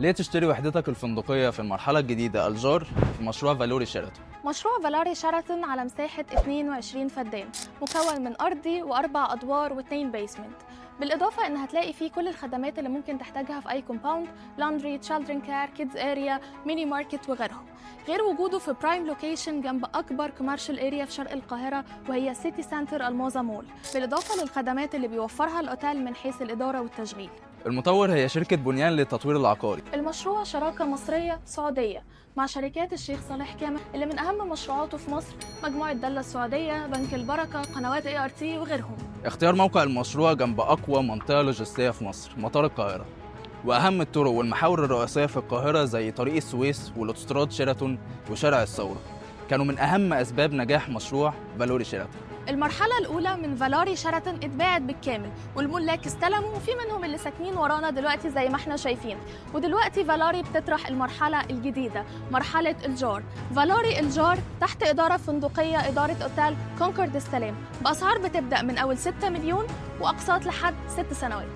ليه تشتري وحدتك الفندقية في المرحلة الجديدة الجار في مشروع فالوري شيراتون؟ مشروع فالاري شيراتون على مساحة 22 فدان، مكون من أرضي وأربع أدوار واثنين بيسمنت، بالإضافة إن هتلاقي فيه كل الخدمات اللي ممكن تحتاجها في أي كومباوند، لاندري، تشيلدرن كير، كيدز اريا، ميني ماركت وغيرهم. غير وجوده في برايم لوكيشن جنب أكبر كوميرشال اريا في شرق القاهرة وهي سيتي سنتر الموزة مول، بالإضافة للخدمات اللي بيوفرها الأوتيل من حيث الإدارة والتشغيل. المطور هي شركة بنيان للتطوير العقاري. المشروع شراكة مصرية سعودية مع شركات الشيخ صالح كامل اللي من أهم مشروعاته في مصر مجموعة دلة السعودية، بنك البركة، قنوات ART وغيرهم. اختيار موقع المشروع جنب أقوى منطقة لوجستية في مصر مطار القاهرة، وأهم الطرق والمحاور الرئيسية في القاهرة زي طريق السويس والأوتوستراد شيراتون وشارع الثورة كانوا من أهم أسباب نجاح مشروع فالوري شيراتون. المرحلة الأولى من فالاري شيراتون اتباعت بالكامل والملاك استلموا، وفي منهم اللي ساكنين ورانا دلوقتي زي ما احنا شايفين. ودلوقتي فالاري بتطرح المرحلة الجديدة، مرحلة الجار. فالاري الجار تحت إدارة فندقية، إدارة أوتيل كونكورد السلام، بأسعار بتبدأ من أول 6 مليون وأقساط لحد 6 سنوات.